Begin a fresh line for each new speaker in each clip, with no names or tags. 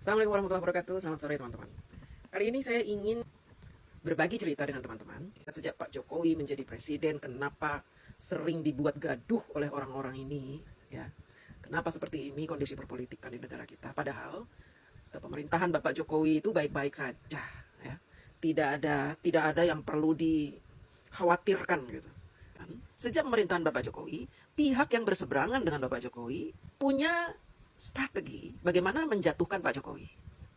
Assalamualaikum warahmatullahi wabarakatuh. Selamat sore teman-teman. Kali ini saya ingin berbagi cerita dengan teman-teman. Sejak Pak Jokowi menjadi presiden, kenapa sering dibuat gaduh oleh orang-orang ini, ya? Kenapa seperti ini kondisi perpolitikan di negara kita? Padahal pemerintahan Bapak Jokowi itu baik-baik saja, ya. Tidak ada yang perlu dikhawatirkan gitu. Sejak pemerintahan Bapak Jokowi, pihak yang berseberangan dengan Bapak Jokowi punya strategi bagaimana menjatuhkan Pak Jokowi.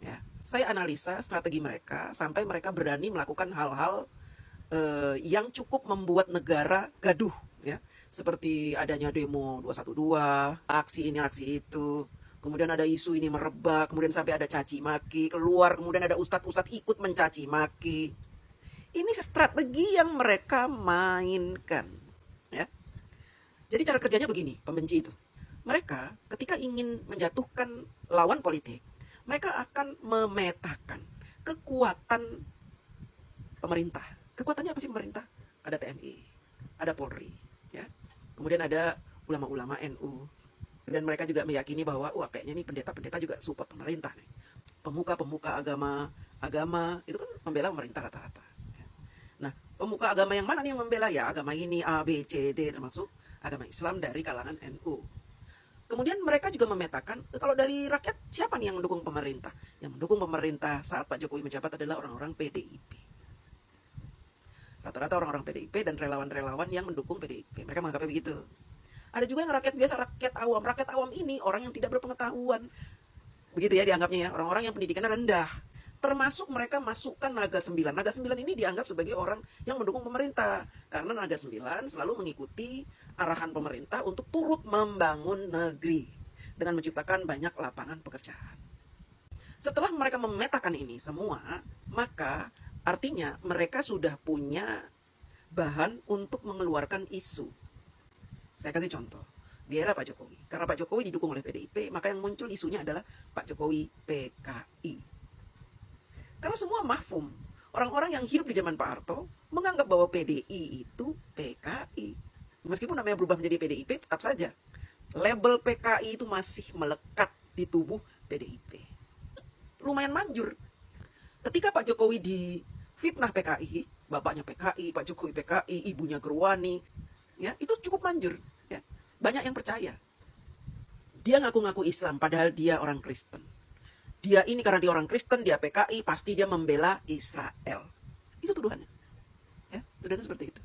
Ya, saya analisa strategi mereka sampai mereka berani melakukan hal-hal yang cukup membuat negara gaduh, ya, seperti adanya demo 212, aksi ini aksi itu. Kemudian ada isu ini merebak, kemudian sampai ada caci maki keluar, kemudian ada ustadz-ustadz ikut mencaci maki. Ini strategi yang mereka mainkan, ya. Jadi cara kerjanya begini, pembenci itu. Mereka ketika ingin menjatuhkan lawan politik, mereka akan memetakan kekuatan pemerintah. Kekuatannya apa sih pemerintah? Ada TNI, ada Polri, ya. Kemudian ada ulama-ulama NU. Dan mereka juga meyakini bahwa wah kayaknya nih pendeta-pendeta juga support pemerintah nih. Pemuka-pemuka agama itu kan membela pemerintah rata-rata. Nah, pemuka agama yang mana nih yang membela? Ya agama ini A, B, C, D, termasuk agama Islam dari kalangan NU. Kemudian mereka juga memetakan, kalau dari rakyat, siapa nih yang mendukung pemerintah? Yang mendukung pemerintah saat Pak Jokowi menjabat adalah orang-orang PDIP. Rata-rata orang-orang PDIP dan relawan-relawan yang mendukung PDIP. Mereka menganggapnya begitu. Ada juga yang rakyat biasa, rakyat awam. Rakyat awam ini orang yang tidak berpengetahuan. Begitu ya dianggapnya ya, orang-orang yang pendidikannya rendah. Termasuk mereka masukkan Naga 9. Naga 9 ini dianggap sebagai orang yang mendukung pemerintah. Karena Naga 9 selalu mengikuti arahan pemerintah untuk turut membangun negeri. Dengan menciptakan banyak lapangan pekerjaan. Setelah mereka memetakan ini semua, maka artinya mereka sudah punya bahan untuk mengeluarkan isu. Saya kasih contoh. Di era Pak Jokowi. Karena Pak Jokowi didukung oleh PDIP, maka yang muncul isunya adalah Pak Jokowi PKI. Karena semua mafhum. Orang-orang yang hidup di zaman Pak Harto menganggap bahwa PDI itu PKI. Meskipun namanya berubah menjadi PDIP, tetap saja label PKI itu masih melekat di tubuh PDIP. Lumayan manjur. Ketika Pak Jokowi difitnah PKI, bapaknya PKI, Pak Jokowi PKI, ibunya Gerwani, ya itu cukup manjur. Ya. Banyak yang percaya. Dia ngaku-ngaku Islam, padahal dia orang Kristen. Dia ini karena dia orang Kristen, dia PKI, pasti dia membela Israel. Itu tuduhannya. Ya, tuduhannya seperti itu.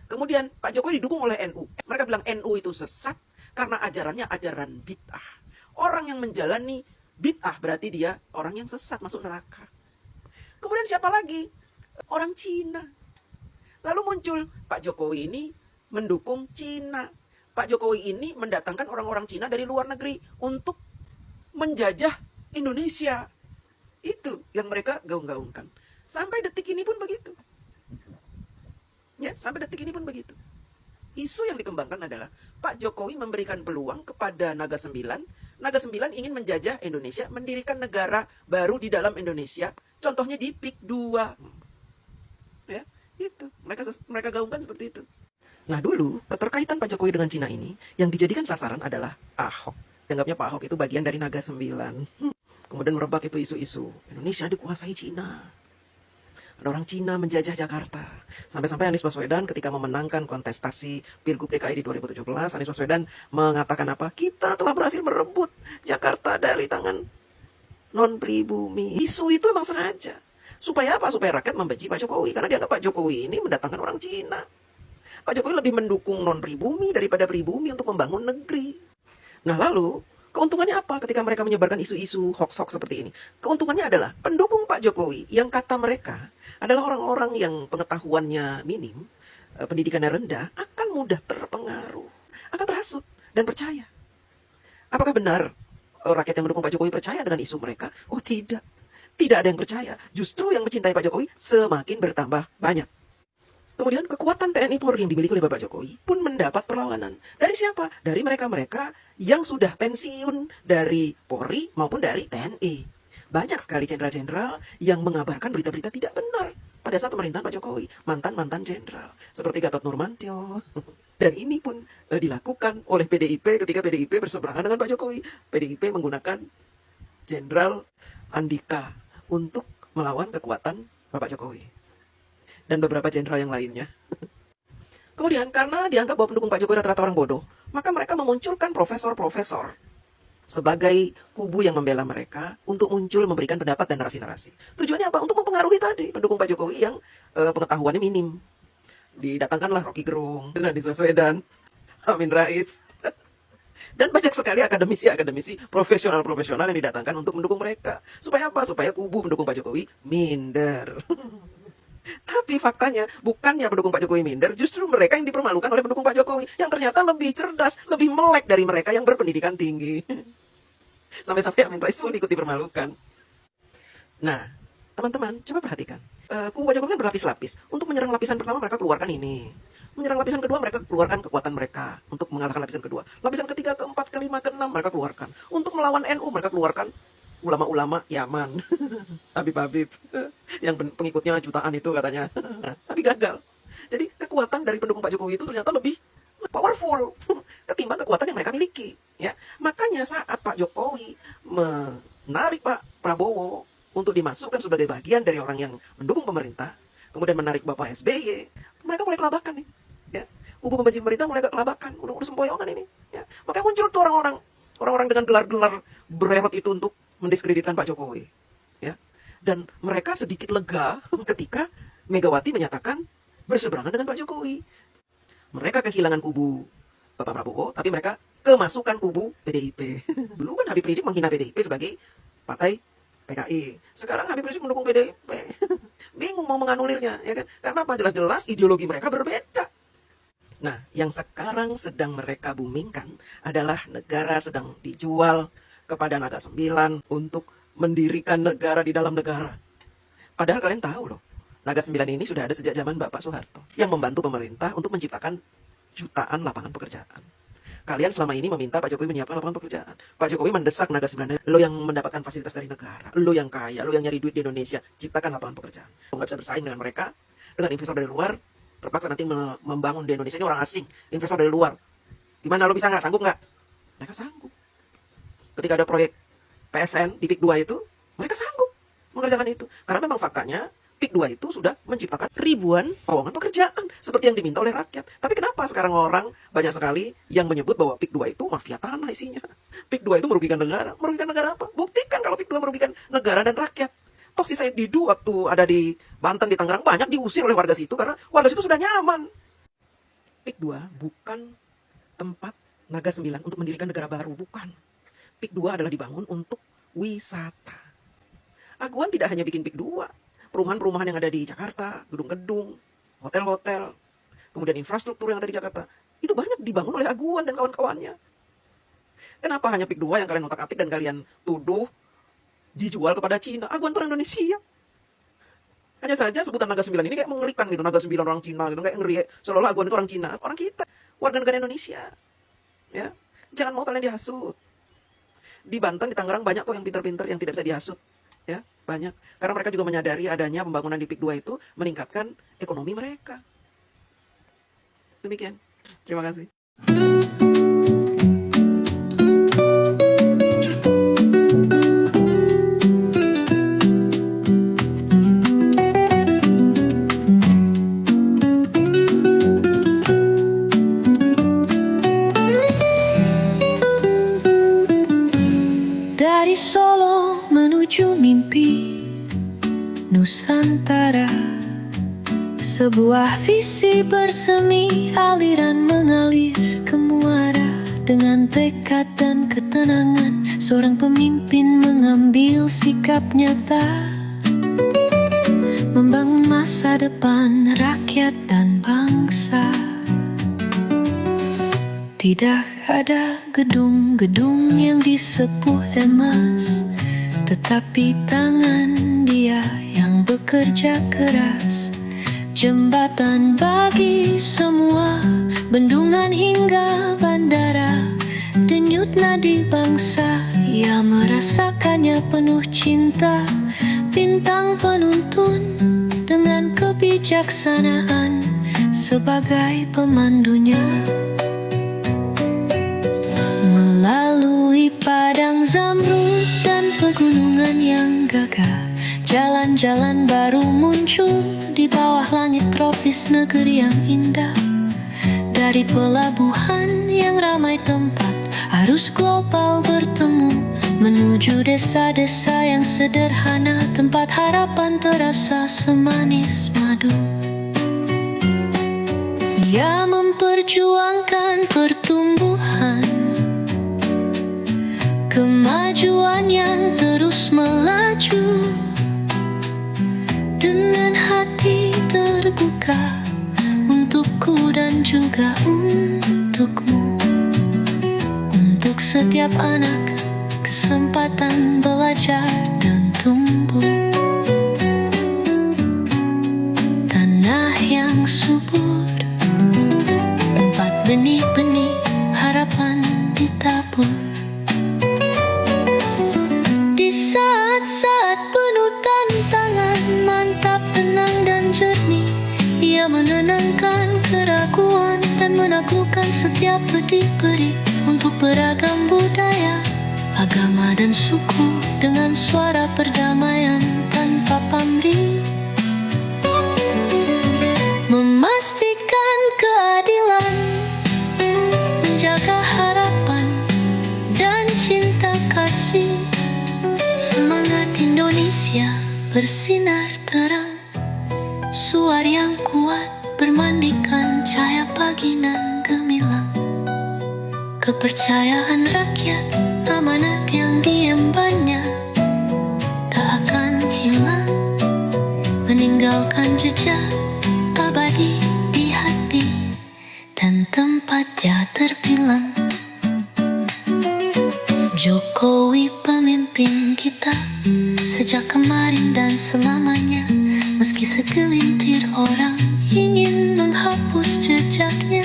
Kemudian Pak Jokowi didukung oleh NU. Mereka bilang NU itu sesat karena ajarannya ajaran bid'ah. Orang yang menjalani bid'ah berarti dia orang yang sesat, masuk neraka. Kemudian siapa lagi? Orang Cina. Lalu muncul Pak Jokowi ini mendukung Cina. Pak Jokowi ini mendatangkan orang-orang Cina dari luar negeri untuk menjajah Indonesia. Itu yang mereka gaung-gaungkan. Sampai detik ini pun begitu. Ya, sampai detik ini pun begitu. Isu yang dikembangkan adalah Pak Jokowi memberikan peluang kepada Naga 9. Naga 9 ingin menjajah Indonesia, mendirikan negara baru di dalam Indonesia. Contohnya di PIK 2. Ya, itu. Mereka gaungkan seperti itu. Nah dulu, keterkaitan Pak Jokowi dengan Cina ini, yang dijadikan sasaran adalah Ahok. Dianggapnya Pak Ahok itu bagian dari Naga 9. Kemudian merebak itu isu-isu, Indonesia dikuasai Cina. Ada orang Cina menjajah Jakarta. Sampai-sampai Anies Baswedan ketika memenangkan kontestasi Pilgub DKI di 2017, Anies Baswedan mengatakan apa? Kita telah berhasil merebut Jakarta dari tangan non-pribumi. Isu itu memang sengaja. Supaya apa? Supaya rakyat membenci Pak Jokowi. Karena dianggap Pak Jokowi ini mendatangkan orang Cina. Pak Jokowi lebih mendukung non-pribumi daripada pribumi untuk membangun negeri. Nah lalu, keuntungannya apa ketika mereka menyebarkan isu-isu hoax-hoax seperti ini? Keuntungannya adalah pendukung Pak Jokowi yang kata mereka adalah orang-orang yang pengetahuannya minim, pendidikannya rendah, akan mudah terpengaruh, akan terhasut dan percaya. Apakah benar rakyat yang mendukung Pak Jokowi percaya dengan isu mereka? Oh tidak. Tidak ada yang percaya. Justru yang mencintai Pak Jokowi semakin bertambah banyak. Kemudian kekuatan TNI Polri yang dimiliki oleh Bapak Jokowi pun mendapat perlawanan. Dari siapa? Dari mereka-mereka yang sudah pensiun dari Polri maupun dari TNI. Banyak sekali jenderal-jenderal yang mengabarkan berita-berita tidak benar pada saat pemerintahan Pak Jokowi. Mantan-mantan jenderal. Seperti Gatot Nurmantio. Dan ini pun dilakukan oleh PDIP ketika PDIP berseberangan dengan Pak Jokowi. PDIP menggunakan Jenderal Andika untuk melawan kekuatan Bapak Jokowi dan beberapa jenderal yang lainnya. Kemudian karena dianggap bahwa pendukung Pak Jokowi rata-rata orang bodoh, maka mereka memunculkan profesor-profesor sebagai kubu yang membela mereka untuk muncul memberikan pendapat dan narasi-narasi. Tujuannya apa? Untuk mempengaruhi tadi pendukung Pak Jokowi yang pengetahuannya minim. Didatangkanlah Rocky Gerung, Anies Baswedan, Amin Rais, dan banyak sekali akademisi-akademisi profesional-profesional yang didatangkan untuk mendukung mereka. Supaya apa? Supaya kubu pendukung Pak Jokowi minder. Tapi faktanya, bukannya pendukung Pak Jokowi minder, justru mereka yang dipermalukan oleh pendukung Pak Jokowi, yang ternyata lebih cerdas, lebih melek dari mereka yang berpendidikan tinggi. Sampai-sampai Amin Rais pun ikut dipermalukan. Nah, teman-teman, coba perhatikan. Kubu Pak Jokowi kan berlapis-lapis. Untuk menyerang lapisan pertama, mereka keluarkan ini. Menyerang lapisan kedua, mereka keluarkan kekuatan mereka untuk mengalahkan lapisan kedua. Lapisan ketiga, keempat, kelima, keenam, mereka keluarkan. Untuk melawan NU, mereka keluarkan ulama-ulama Yaman, Habib-Habib, yang pengikutnya jutaan itu katanya, tapi gagal. Jadi kekuatan dari pendukung Pak Jokowi itu ternyata lebih powerful ketimbang kekuatan yang mereka miliki. Ya, makanya saat Pak Jokowi menarik Pak Prabowo untuk dimasukkan sebagai bagian dari orang yang mendukung pemerintah, kemudian menarik Bapak SBY, mereka mulai kelabakan nih. Ya, kubu pembenci pemerintah mulai kelabakan, udah sempoyongan ini. Ya, makanya muncul tuh orang-orang dengan gelar-gelar berelot itu untuk mendiskreditkan Pak Jokowi, ya. Dan mereka sedikit lega ketika Megawati menyatakan berseberangan dengan Pak Jokowi. Mereka kehilangan kubu Bapak Prabowo, tapi mereka kemasukan kubu PDIP. Dulu kan Habib Rizik menghina PDIP sebagai partai PKI. Sekarang Habib Rizik mendukung PDIP. Bingung mau menganulirnya, ya kan? Karena apa? Jelas-jelas ideologi mereka berbeda. Nah, yang sekarang sedang mereka boomingkan adalah negara sedang dijual kepada Naga 9 untuk mendirikan negara di dalam negara. Padahal kalian tahu loh, Naga 9 ini sudah ada sejak zaman Bapak Soeharto, yang membantu pemerintah untuk menciptakan jutaan lapangan pekerjaan. Kalian selama ini meminta Pak Jokowi menyiapkan lapangan pekerjaan. Pak Jokowi mendesak Naga 9, lo yang mendapatkan fasilitas dari negara, lo yang kaya, lo yang nyari duit di Indonesia, ciptakan lapangan pekerjaan. Lo nggak bisa bersaing dengan mereka, dengan investor dari luar, terpaksa nanti membangun di Indonesia. Ini orang asing, investor dari luar. Gimana, lo bisa nggak? Sanggup nggak? Mereka sanggup. Ketika ada proyek PSN di PIK 2 itu, mereka sanggup mengerjakan itu. Karena memang faktanya, PIK 2 itu sudah menciptakan ribuan lowongan pekerjaan, seperti yang diminta oleh rakyat. Tapi kenapa sekarang orang banyak sekali yang menyebut bahwa PIK 2 itu mafia tanah isinya? PIK 2 itu merugikan negara. Merugikan negara apa? Buktikan kalau PIK 2 merugikan negara dan rakyat. Toh si Said Didu waktu ada di Banten, di Tangerang, banyak diusir oleh warga situ karena warga situ sudah nyaman. PIK 2 bukan tempat Naga 9 untuk mendirikan negara baru, bukan. PIK 2 adalah dibangun untuk wisata. Aguan tidak hanya bikin PIK 2, perumahan-perumahan yang ada di Jakarta, gedung-gedung, hotel-hotel, kemudian infrastruktur yang ada di Jakarta, itu banyak dibangun oleh Aguan dan kawan-kawannya. Kenapa hanya PIK 2 yang kalian otak-atik dan kalian tuduh dijual kepada Cina? Aguan itu orang Indonesia. Hanya saja sebutan Naga 9 ini kayak mengerikan gitu, Naga 9 orang Cina gitu, kayak ngeri, seolah-olah Aguan itu orang Cina. Orang kita, warga negara Indonesia. Ya, jangan mau kalian dihasut. Di Banten, di Tangerang banyak kok yang pintar-pintar yang tidak bisa dihasut. Ya, banyak. Karena mereka juga menyadari adanya pembangunan di PIK 2 itu meningkatkan ekonomi mereka. Demikian. Terima kasih.
Dari Solo menuju mimpi Nusantara, sebuah visi bersemi, aliran mengalir ke muara. Dengan tekad dan ketenangan, seorang pemimpin mengambil sikap nyata, membangun masa depan rakyat dan bangsa. Tidak ada gedung-gedung yang disepuh emas, tetapi tangan dia yang bekerja keras. Jembatan bagi semua, bendungan hingga bandara, denyut nadi bangsa, ia merasakannya penuh cinta. Bintang penuntun dengan kebijaksanaan sebagai pemandunya. Melalui padang zamrud dan pegunungan, jalan baru muncul di bawah langit tropis negeri yang indah. Dari pelabuhan yang ramai tempat arus global bertemu, menuju desa-desa yang sederhana, tempat harapan terasa semanis madu. Ia memperjuangkan pertumbuhan, kemajuan yang terus melaju, dengan hati terbuka untukku dan juga untukmu. Untuk setiap anak, kesempatan belajar dan tumbuh. Tanah yang subur, tempat benih-benih harapan ditabur. Di saat-saat penuh tantangan, mantap, tenang dan jernih, ia menenangkan keraguan dan menaklukkan setiap pedih-perih. Untuk beragam budaya, agama dan suku, dengan suara perdamaian tanpa pamrih, memastikan keadilan, menjaga harapan dan cinta kasih. Semangat Indonesia bersinar terang, suara yang kuat bermandikan cahaya pagi nan gemilang. Kepercayaan rakyat, amanat yang diembannya tak akan hilang, meninggalkan jejak abadi di hati dan tempatnya terbilang. Jokowi pemimpin kita sejak kemarin dan selamanya. Meski segelintir orang ingin menghapus jejaknya,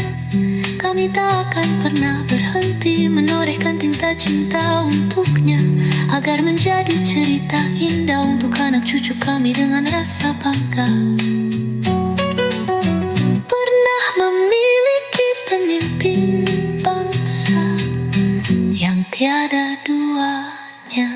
kami tak akan pernah berhenti menorehkan tinta cinta untuknya, agar menjadi cerita indah untuk anak cucu kami dengan rasa bangga. Pernah memiliki pemimpin bangsa yang tiada duanya.